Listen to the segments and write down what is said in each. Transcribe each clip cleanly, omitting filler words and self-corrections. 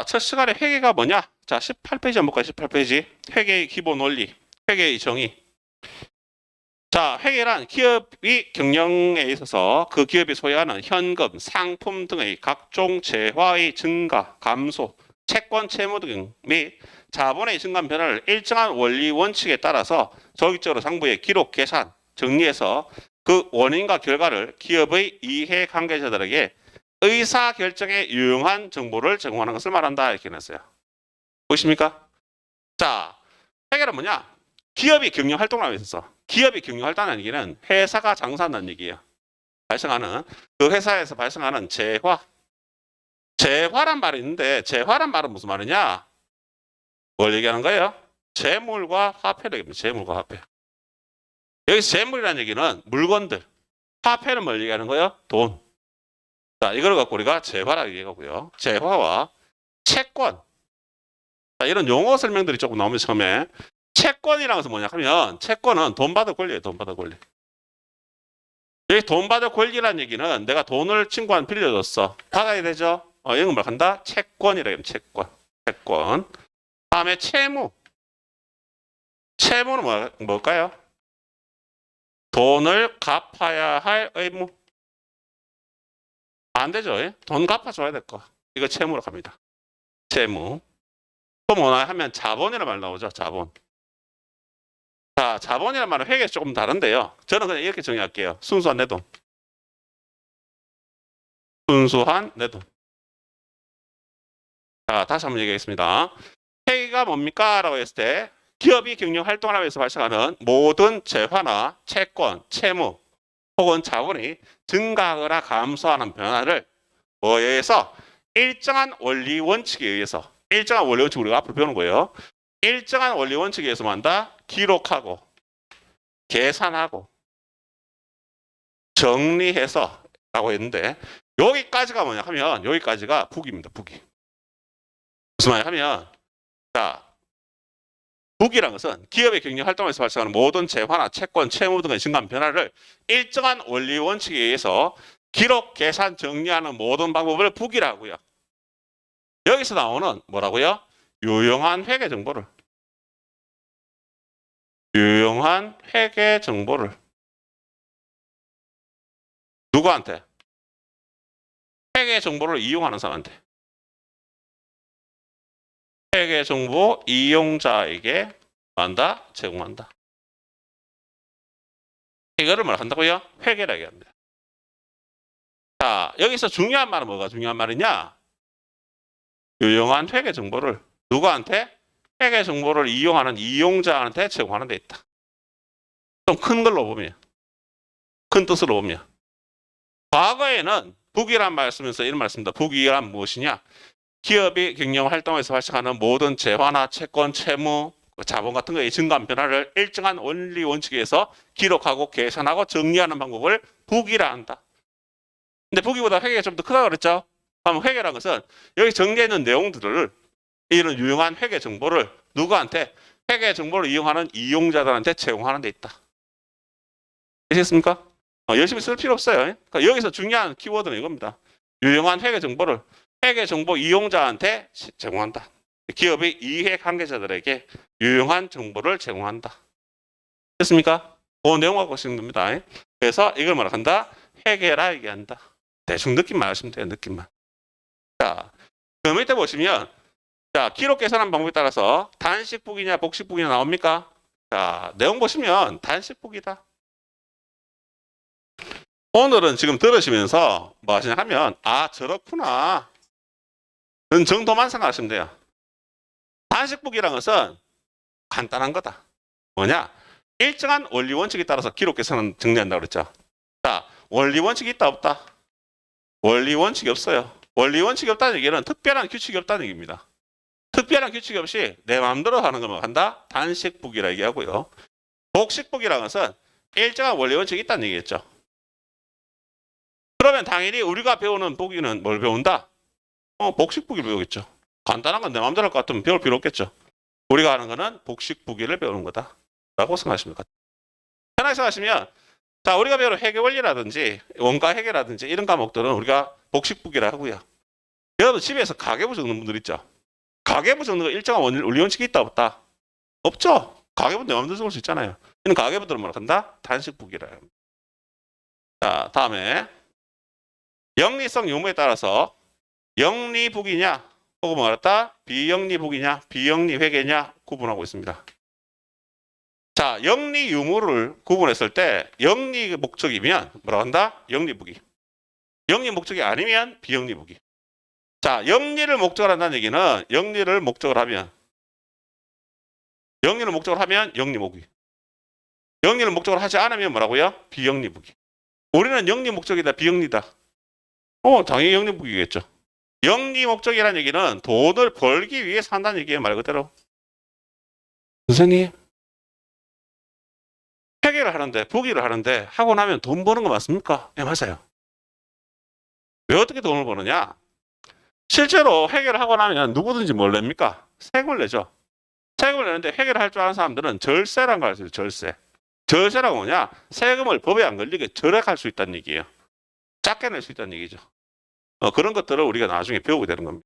첫 시간에 회계가 뭐냐? 자, 18페이지 한번 볼까요? 18페이지. 회계의 기본 원리, 회계의 정의. 자, 회계란 기업이 경영에 있어서 그 기업이 소유하는 현금, 상품 등의 각종 재화의 증가, 감소, 채권, 채무 등 및 자본의 증감 변화를 일정한 원리 원칙에 따라서 조직적으로 상부에 기록, 계산, 정리해서 그 원인과 결과를 기업의 이해 관계자들에게 의사 결정에 유용한 정보를 제공하는 것을 말한다 이렇게 했어요. 보이십니까? 자, 회계란 뭐냐? 기업이 경영 활동을 하고 있어서 기업이 경영 활동하는 얘기는 회사가 장사한다는 얘기예요. 발생하는 그 회사에서 발생하는 재화. 재화란 말이 있는데 재화란 말은 무슨 말이냐? 뭘 얘기하는 거예요? 재물과 화폐를 얘기합니다. 재물과 화폐. 여기서 재물이라는 얘기는 물건들. 화폐는 뭘 얘기하는 거예요? 돈. 자, 이걸 갖고 우리가 재화라고 얘기하고요. 재화와 채권. 자, 이런 용어 설명들이 조금 나오면 처음에 채권이라는 것은 뭐냐 하면 채권은 돈 받을 권리예요. 돈 받을 권리. 여기 돈 받을 권리라는 얘기는 내가 돈을 친구한테 빌려줬어. 받아야 되죠? 이런 걸 한다? 채권이라고 하면 채권. 채권. 다음에 채무. 채무는 뭘까요? 돈을 갚아야 할 의무. 안 되죠? 예? 돈 갚아줘야 될 거. 이거 채무로 갑니다. 채무. 또 뭐나 하면 자본이라는 말 나오죠. 자본. 자, 자본이라는 말은 회계에서 조금 다른데요. 저는 그냥 이렇게 정의할게요. 순수한 내돈. 순수한 내돈. 자, 다시 한번 얘기하겠습니다. 회계가 뭡니까? 라고 했을 때 기업이 경영 활동을 하면서 발생하는 모든 재화나 채권, 채무 혹은 자본이 증가하거나 감소하는 변화를 뭐에 의해서 일정한 원리 원칙에 의해서 일정한 원리 원칙 우리가 앞으로 배우는 거예요. 일정한 원리 원칙에 의해서 한다? 기록하고 계산하고 정리해서 라고 했는데 여기까지가 뭐냐 하면 여기까지가 북입니다. 북이. 무슨 말이냐 하면 자 북이란 것은 기업의 경영 활동에서 발생하는 모든 재화나 채권, 채무 등의 증감 변화를 일정한 원리 원칙에 의해서 기록, 계산, 정리하는 모든 방법을 북이라고요. 여기서 나오는 뭐라고요? 유용한 회계 정보를 유용한 회계 정보를 누구한테? 회계 정보를 이용하는 사람한테. 회계 정보 이용자에게 한다? 제공한다. 이거를 뭘 한다고요? 회계라고 합니다. 자, 여기서 중요한 말은 뭐가 중요한 말이냐? 유용한 회계 정보를 누구한테? 회계 정보를 이용하는 이용자한테 제공하는 데 있다. 좀 큰 걸로 보면, 큰 뜻으로 보면. 과거에는 북이란 말 쓰면서 이런 말 씁니다. 북이란 무엇이냐? 기업이 경영 활동에서 발생하는 모든 재화나 채권, 채무, 자본 같은 거의 증감 변화를 일정한 원리 원칙에 의해서 기록하고 계산하고 정리하는 방법을 북이라 한다. 근데 북이보다 회계가 좀 더 크다고 그랬죠? 그럼 회계라는 것은 여기 정리해 있는 내용들을 이런 유용한 회계 정보를 누구한테? 회계 정보를 이용하는 이용자들한테 제공하는 데 있다. 아시겠습니까? 열심히 쓸 필요 없어요. 그러니까 여기서 중요한 키워드는 이겁니다. 유용한 회계 정보를 회계 정보 이용자한테 제공한다. 기업의 이해 관계자들에게 유용한 정보를 제공한다. 됐습니까? 그 내용 갖고 쓰는 겁니다. 그래서 이걸 뭐라 한다? 회계라 얘기한다. 대충 느낌만 하시면 돼요. 느낌만. 자, 그 밑에 보시면 자, 기록 계산한 방법에 따라서 단식북이냐 복식북이냐 나옵니까? 자, 내용 보시면 단식북이다. 오늘은 지금 들으시면서 뭐 하시냐 하면 아 저렇구나 정도만 생각하시면 돼요. 단식북이라는 것은 간단한 거다. 뭐냐? 일정한 원리 원칙에 따라서 기록 계산은 정리한다고 그랬죠. 자, 원리 원칙이 있다 없다? 원리 원칙이 없어요. 원리 원칙이 없다는 얘기는 특별한 규칙이 없다는 얘기입니다. 특별한 규칙이 없이 내 마음대로 하는 것만 한다? 단식북이라 얘기하고요. 복식북이라는 것은 일정한 원리 원칙이 있다는 얘기겠죠. 그러면 당연히 우리가 배우는 북이는 뭘 배운다? 복식북이를 배우겠죠. 간단한 건 내 마음대로 할 것 같으면 배울 필요 없겠죠. 우리가 하는 거는 복식북이를 배우는 거다. 라고 생각하시면 될 것 같아요. 편하게 생각하시면 자, 우리가 배우는 회계 원리라든지 원가 회계라든지 이런 과목들은 우리가 복식북이라 하고요. 여러분 집에서 가계부 적는 분들 있죠. 가계부 적는 거 일정한 원리원칙이 있다 없다? 없죠. 가계부 내 마음대로 적을 수 있잖아요. 이는 가계부들은 뭐라 한다? 단식부기라 합니다. 자, 다음에 영리성 유무에 따라서 영리부기냐 혹은 말했다 비영리부기냐 비영리회계냐 구분하고 있습니다. 자, 영리 유무를 구분했을 때 영리 목적이면 뭐라고 한다? 영리부기. 영리 목적이 아니면 비영리부기. 자, 영리를 목적으로 한다는 얘기는 영리를 목적으로 하면 영리무기. 영리를 목적으로 하지 않으면 뭐라고요? 비영리부기. 우리는 영리 목적이다 비영리다. 당연히 영리부기겠죠. 영리 목적이라는 얘기는 돈을 벌기 위해서 한다는 얘기예요. 말 그대로. 선생님, 회계를 하는데 부기를 하는데 하고 나면 돈 버는 거 맞습니까? 네, 맞아요. 왜 어떻게 돈을 버느냐? 실제로 회계를 하고 나면 누구든지 뭘 냅니까? 세금을 내죠. 세금을 내는데 회계를 할 줄 아는 사람들은 절세라는 걸 알죠. 절세. 절세라고 뭐냐? 세금을 법에 안 걸리게 절약할 수 있다는 얘기예요. 작게 낼 수 있다는 얘기죠. 그런 것들을 우리가 나중에 배우게 되는 겁니다.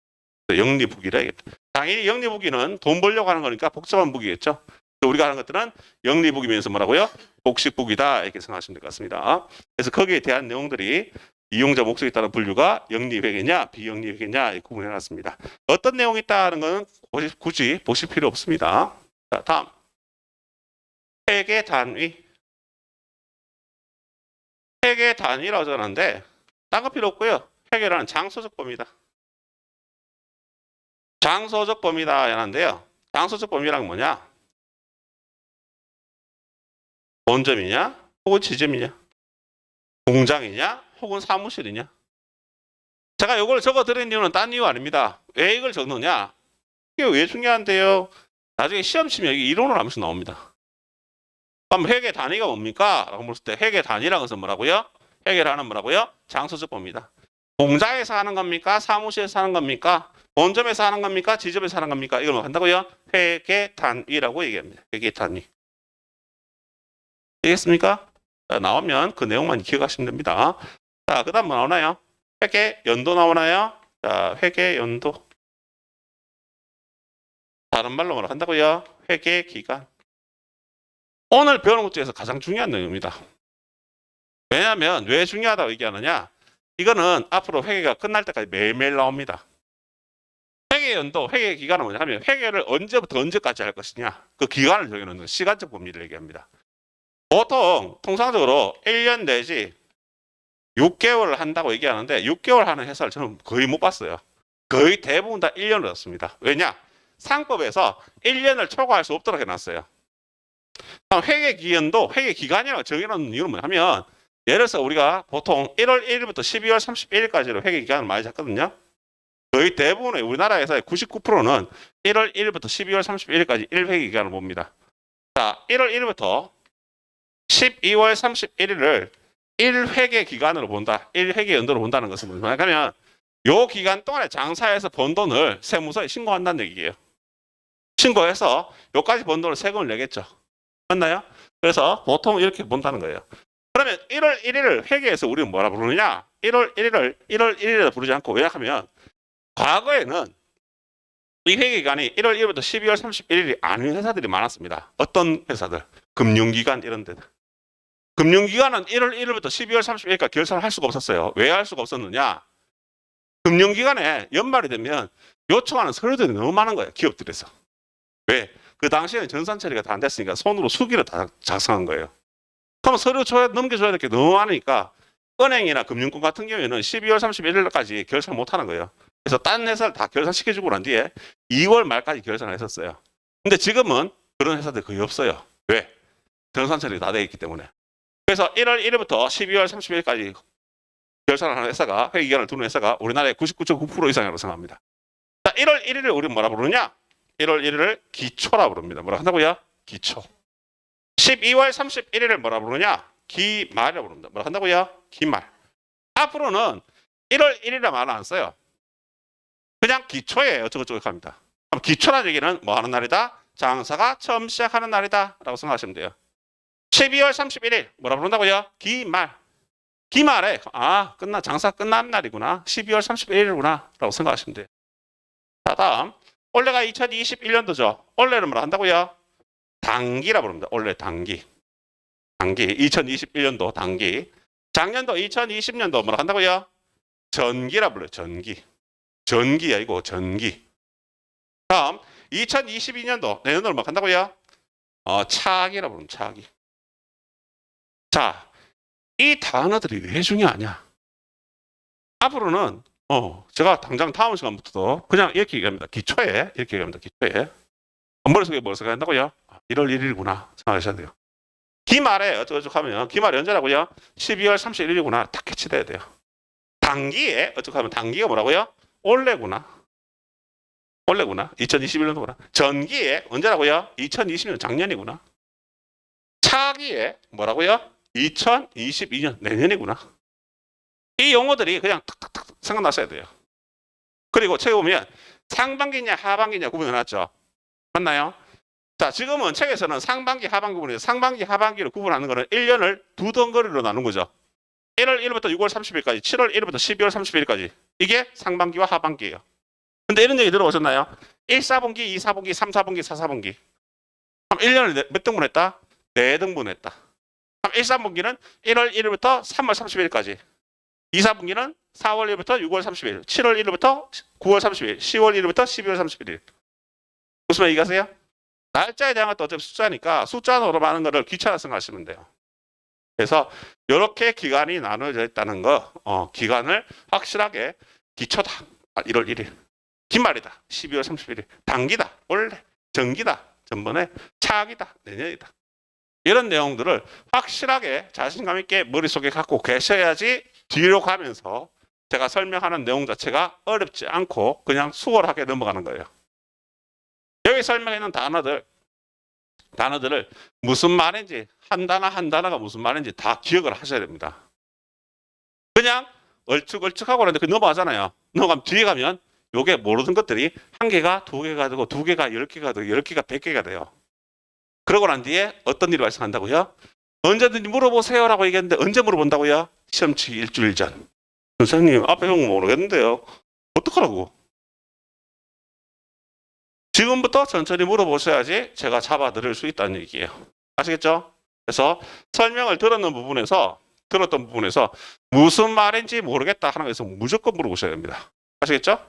영리부기라 해야겠다. 당연히 영리부기는 돈 벌려고 하는 거니까 복잡한 부기겠죠. 우리가 하는 것들은 영리부기면서 뭐라고요? 복식부기다 이렇게 생각하시면 될 것 같습니다. 그래서 거기에 대한 내용들이 이용자 목적에 따른 분류가 영리회계냐 비영리회계냐 구분해놨습니다. 어떤 내용이 있다는 것은 굳이 보실 필요 없습니다. 자, 다음 회계 단위. 회계 단위라고 적었는데 딴 거 필요 없고요. 회계라는 장소적 범위다. 장소적 범위다 하는데요. 장소적 범위란 뭐냐? 본점이냐 혹은 지점이냐? 공장이냐 혹은 사무실이냐? 제가 이걸 적어드린 이유는 딴 이유 아닙니다. 왜 이걸 적느냐? 이게 왜 중요한데요? 나중에 시험 치면 이게 이론을 하면서 나옵니다. 그럼 회계 단위가 뭡니까? 라고 물었을 때 회계 단위라는 것은 뭐라고요? 회계를 하는 뭐라고요? 장소적 범위다. 공장에서 하는 겁니까? 사무실에서 하는 겁니까? 본점에서 하는 겁니까? 지점에서 하는 겁니까? 이걸 뭐 한다고요? 회계 단위라고 얘기합니다. 회계 단위. 되겠습니까? 자, 나오면 그 내용만 기억하시면 됩니다. 자, 그 다음 뭐 나오나요? 회계 연도 나오나요? 자, 회계 연도. 다른 말로 뭐라 한다고요? 회계 기간. 오늘 배우는 것 중에서 가장 중요한 내용입니다. 왜냐하면 왜 중요하다고 얘기하느냐? 이거는 앞으로 회계가 끝날 때까지 매일매일 나옵니다. 회계 연도, 회계 기간은 뭐냐 하면 회계를 언제부터 언제까지 할 것이냐 그 기간을 정해놓는 시간적 범위를 얘기합니다. 보통 통상적으로 1년 내지 6개월을 한다고 얘기하는데 6개월 하는 회사를 저는 거의 못 봤어요. 거의 대부분 다 1년을 넣습니다. 왜냐? 상법에서 1년을 초과할 수 없도록 해놨어요. 회계 기간도 회계 기간이라고 정해놓는 이유는 뭐냐면 예를 들어서 우리가 보통 1월 1일부터 12월 31일까지로 회계 기간을 많이 잡거든요. 거의 대부분의 우리나라에서의 99%는 1월 1일부터 12월 31일까지 1회계 기간을 봅니다. 자, 1월 1일부터 12월 31일을 1회계 기간으로 본다. 1회계 연도로 본다는 것은 뭐냐면 이 기간 동안에 장사해서 번 돈을 세무서에 신고한다는 얘기예요. 신고해서 여기까지 번 돈을 세금을 내겠죠. 맞나요? 그래서 보통 이렇게 본다는 거예요. 그러면 1월 1일을 회계에서 우리는 뭐라 부르느냐? 1월 1일을 1월 1일에 부르지 않고 왜냐하면 과거에는 이 회계 기간이 1월 1일부터 12월 31일이 아닌 회사들이 많았습니다. 어떤 회사들? 금융기관 이런 데들. 금융기관은 1월 1일부터 12월 31일까지 결산을 할 수가 없었어요. 왜 할 수가 없었느냐? 금융기관에 연말이 되면 요청하는 서류들이 너무 많은 거예요. 기업들에서. 왜? 그 당시에는 전산 처리가 다 안 됐으니까 손으로 수기를 다 작성한 거예요. 그럼 서류 넘겨줘야 될 게 너무 많으니까 은행이나 금융권 같은 경우에는 12월 31일까지 결산 못 하는 거예요. 그래서 딴 회사를 다 결산시켜주고 난 뒤에 2월 말까지 결산을 했었어요. 근데 지금은 그런 회사들 거의 없어요. 왜? 전산 처리가 다 되어 있기 때문에. 그래서 1월 1일부터 12월 30일까지 결산을 하는 회사가, 회계기간을 두는 회사가 우리나라의 99.9% 이상이라고 생각합니다. 자, 1월 1일을 우리는 뭐라 부르냐? 1월 1일을 기초라 부릅니다. 뭐라 한다고요? 기초. 12월 31일을 뭐라 부르냐? 기말이라고 부릅니다. 뭐라 한다고요? 기말. 앞으로는 1월 1일이라 말은 안 써요. 그냥 기초에 어쩌고저쩌고 합니다. 그럼 기초라는 얘기는 뭐 하는 날이다? 장사가 처음 시작하는 날이다 라고 생각하시면 돼요. 12월 31일 뭐라 부른다고요? 기말. 기말에 장사 끝난 날이구나. 12월 31일이구나 라고 생각하시면 돼요. 자, 다음 올해가 2021년도죠. 올해는 뭐라 한다고요? 단기라 부릅니다. 올해 단기. 단기. 2021년도 단기. 작년도 2020년도 뭐라 한다고요? 전기라 불러요. 전기. 전기야 이거 전기. 다음 2022년도 내년도를 뭐 한다고요? 차기라 부릅니다. 차기. 자, 이 단어들이 왜 중요하냐? 앞으로는 제가 당장 다음 시간부터도 그냥 이렇게 얘기합니다. 기초에 이렇게 얘기합니다. 기초에 머릿속에 뭘 생각한다고요? 1월 1일이구나 생각하셔야 돼요. 기말에 어쩌고저쩌고 하면 기말이 언제라고요? 12월 31일이구나 딱 캐치돼야 돼요. 단기에 어쩌고 하면 단기가 뭐라고요? 올해구나. 올해구나. 2021년도구나. 전기에 언제라고요? 2020년 작년이구나. 차기에 뭐라고요? 2022년 내년이구나. 이 용어들이 그냥 탁탁탁 생각났어야 돼요. 그리고 책에 보면 상반기냐 하반기냐 구분해놨죠. 맞나요? 자, 지금은 책에서는 상반기 하반기 구분해서 상반기 하반기를 구분하는 거는 1년을 두 덩어리로 나눈 거죠. 1월 1일부터 6월 30일까지, 7월 1일부터 12월 30일까지. 이게 상반기와 하반기예요. 근데 이런 얘기 들어보셨나요? 1, 4분기, 2, 4분기, 3, 4분기, 4, 4분기. 그럼 1년을 몇 등분 했다? 4등분 했다. 그럼 1, 3분기는 1월 1일부터 3월 30일까지. 2, 4분기는 4월 1일부터 6월 30일, 7월 1일부터 9월 30일, 10월 1일부터 12월 31일. 무슨 말 이해가세요? 날짜에 대한 것도 어차피 숫자니까 숫자로 많은 거를 귀찮아 생각하시면 돼요. 그래서 이렇게 기간이 나눠져 있다는 거, 기간을 확실하게 기초다. 1월 1일. 기말이다. 12월 31일. 단기다. 올해. 전기다. 전번에. 차기다. 내년이다. 이런 내용들을 확실하게 자신감 있게 머릿속에 갖고 계셔야지 뒤로 가면서 제가 설명하는 내용 자체가 어렵지 않고 그냥 수월하게 넘어가는 거예요. 여기 설명하는 단어들을 무슨 말인지 한 단어 한 단어가 무슨 말인지 다 기억을 하셔야 됩니다. 그냥 얼쭉얼쭉하고 그러는데 넘어가잖아요. 넘어가면 뒤에 가면 요게 모르던 것들이 한 개가 두 개가 되고 두 개가 10개가 되고 10개가 100개가 돼요. 그러고 난 뒤에 어떤 일이 발생한다고요? 언제든지 물어보세요라고 얘기했는데 언제 물어본다고요? 시험 치기 일주일 전. 선생님 앞에 형 모르겠는데요. 어떡하라고? 지금부터 천천히 물어보셔야지 제가 잡아드릴 수 있다는 얘기예요. 아시겠죠? 그래서 설명을 들었던 부분에서 무슨 말인지 모르겠다 하는 것에서 무조건 물어보셔야 됩니다. 아시겠죠?